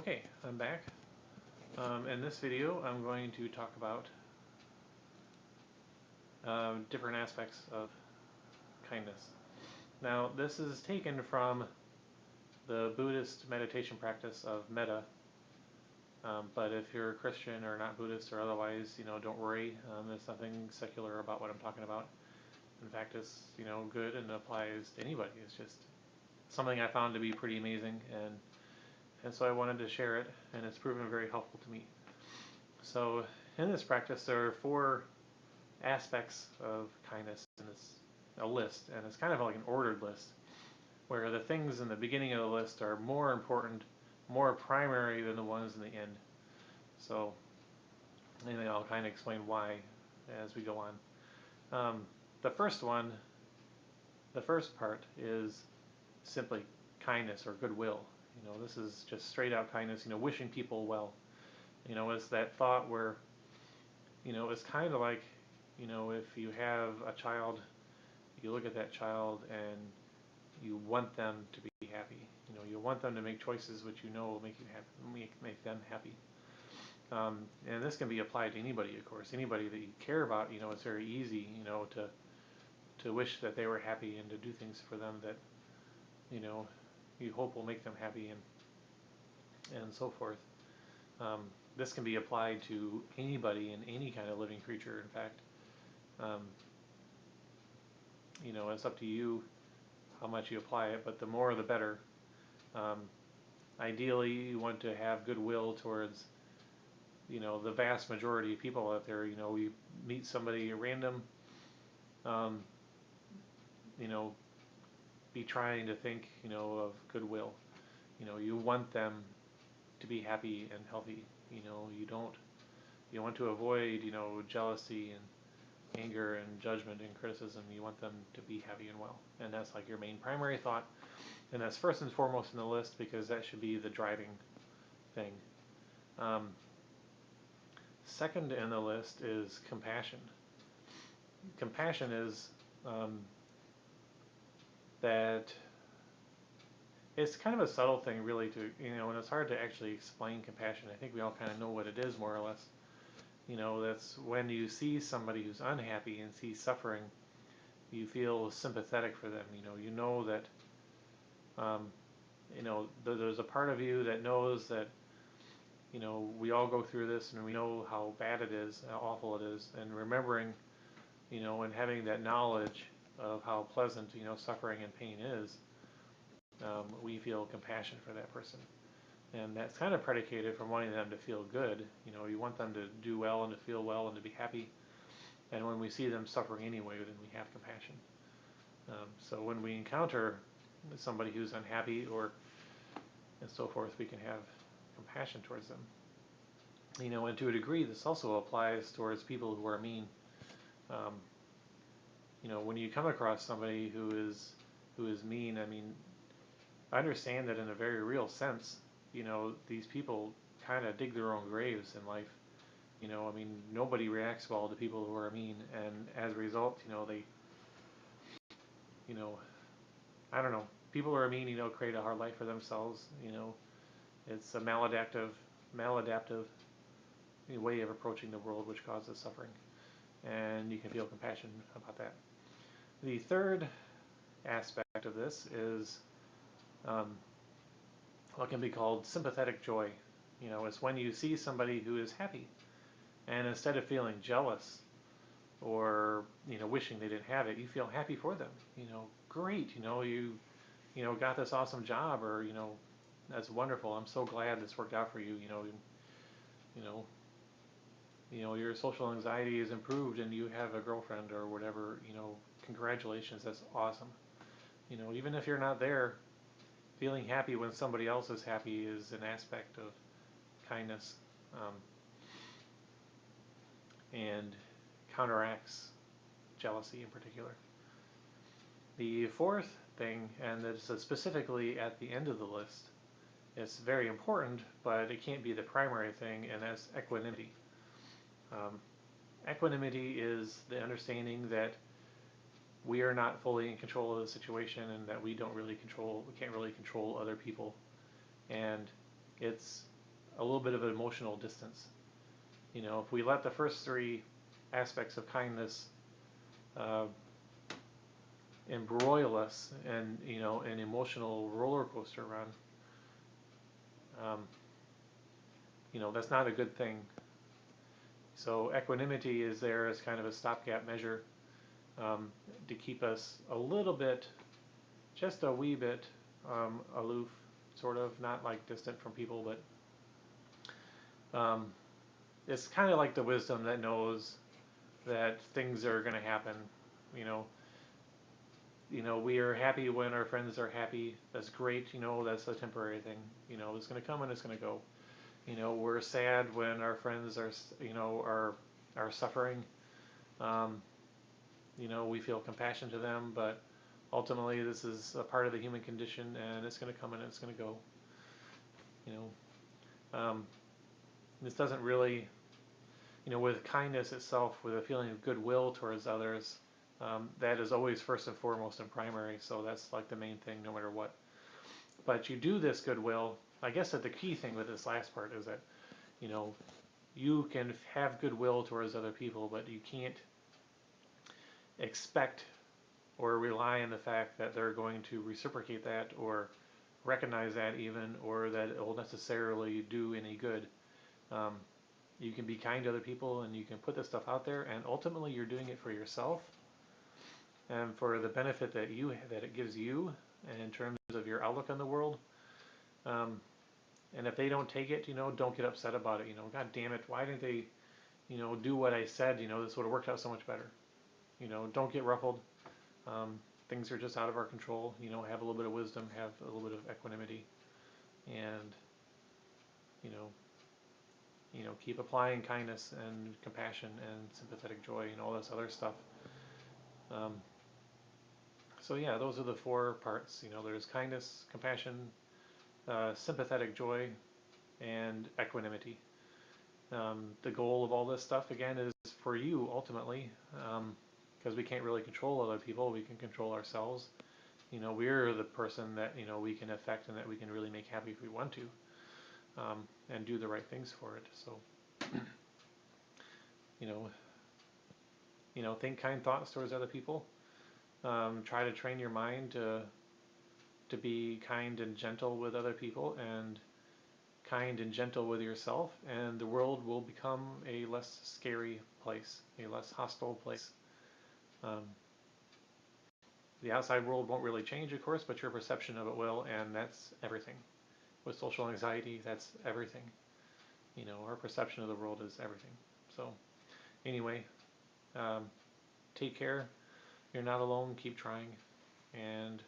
Okay, I'm back. In this video, I'm going to talk about different aspects of kindness. Now, this is taken from the Buddhist meditation practice of Metta, but if you're a Christian or not Buddhist or otherwise, don't worry. There's nothing secular about what I'm talking about. In fact, it's good and applies to anybody. It's just something I found to be pretty amazing, and so I wanted to share it, and it's proven very helpful to me. So in this practice, there are four aspects of kindness, and it's a list, and it's kind of like an ordered list, where the things in the beginning of the list are more important, more primary than the ones in the end. So, and I'll kind of explain why as we go on. The first one, the first part is simply kindness or goodwill. This is just straight out kindness, wishing people well. It's that thought where, it's kind of like, if you have a child, you look at that child and you want them to be happy. You want them to make choices which will make you happy, make them happy. And this can be applied to anybody, of course. Anybody that you care about, it's very easy, to wish that they were happy and to do things for them that, you know, you hope will make them happy and so forth. Um, this can be applied to anybody and any kind of living creature, in fact. Um, it's up to you how much you apply it, but the more the better. Um, Ideally, you want to have goodwill towards, the vast majority of people out there. You meet somebody random, um, you know, be trying to think, of goodwill. You want them to be happy and healthy. You want to avoid, jealousy and anger and judgment and criticism. You want them to be happy and well. And that's like your main primary thought. And that's first and foremost in the list because that should be the driving thing. Um, Second in the list is compassion. Compassion is that it's kind of a subtle thing, really, and it's hard to actually explain compassion. I think we all kind of know what it is, more or less. That's when you see somebody who's unhappy and see suffering, you feel sympathetic for them. You know that, um, there's a part of you that knows that, we all go through this and we know how bad it is, how awful it is, and remembering, and having that knowledge of how pleasant, suffering and pain is, we feel compassion for that person. And that's kind of predicated from wanting them to feel good. You want them to do well and to feel well and to be happy. And when we see them suffering anyway, then we have compassion. So when we encounter somebody who's unhappy or and so forth, we can have compassion towards them. And to a degree, this also applies towards people who are mean. Um, when you come across somebody who is mean, I mean, I understand that in a very real sense. These people kind of dig their own graves in life. I mean, nobody reacts well to people who are mean, and as a result, you know, I don't know. People who are mean, create a hard life for themselves. It's a maladaptive way of approaching the world, which causes suffering, and you can feel compassion about that. The third aspect of this is um, what can be called sympathetic joy. It's when you see somebody who is happy, and instead of feeling jealous or wishing they didn't have it, you feel happy for them. Great. You got this awesome job, or that's wonderful. I'm so glad this worked out for you. You know, your social anxiety is improved, and you have a girlfriend or whatever. Congratulations. That's awesome. Even if you're not there, feeling happy when somebody else is happy is an aspect of kindness, um, and counteracts jealousy in particular. The fourth thing, and this is specifically at the end of the list, it's very important, but it can't be the primary thing, and that's equanimity. Um, Equanimity is the understanding that we are not fully in control of the situation, and that we can't really control other people, and it's a little bit of an emotional distance. If we let the first three aspects of kindness uh, embroil us and an emotional roller coaster run, um, that's not a good thing. So equanimity is there as kind of a stopgap measure, um, to keep us a little bit, just a wee bit, aloof, sort of, not like distant from people, but it's kind of like the wisdom that knows that things are going to happen. You know, we are happy when our friends are happy. That's great. That's a temporary thing. It's going to come and it's going to go. We're sad when our friends are, are suffering. Um, we feel compassion to them, but ultimately this is a part of the human condition, and it's going to come and it's going to go. You know, this doesn't really, with kindness itself, with a feeling of goodwill towards others, that is always first and foremost and primary. So that's like the main thing, no matter what. But you do this goodwill. I guess that the key thing with this last part is that, you know, you can have goodwill towards other people, but you can't expect or rely on the fact that they're going to reciprocate that or recognize that even, or that it will necessarily do any good. Um, you can be kind to other people and you can put this stuff out there, and ultimately you're doing it for yourself and for the benefit that it gives you, and in terms of your outlook on the world. Um, and if they don't take it, don't get upset about it. God damn it, why didn't they, do what I said? This would have worked out so much better. Don't get ruffled. Um, things are just out of our control. Have a little bit of wisdom, have a little bit of equanimity, and you know, keep applying kindness and compassion and sympathetic joy and all this other stuff. Um, so yeah, those are the four parts. There's kindness, compassion, sympathetic joy, and equanimity. The goal of all this stuff again is for you ultimately, because we can't really control other people. We can control ourselves. We're the person that we can affect and that we can really make happy if we want to, and do the right things for it. So you know, think kind thoughts towards other people. Try to train your mind to be kind and gentle with other people, and kind and gentle with yourself, and the world will become a less scary place, a less hostile place. Um, the outside world won't really change, of course, but your perception of it will, and that's everything. With social anxiety, that's everything. Our perception of the world is everything. So, anyway, um, take care. You're not alone. Keep trying, and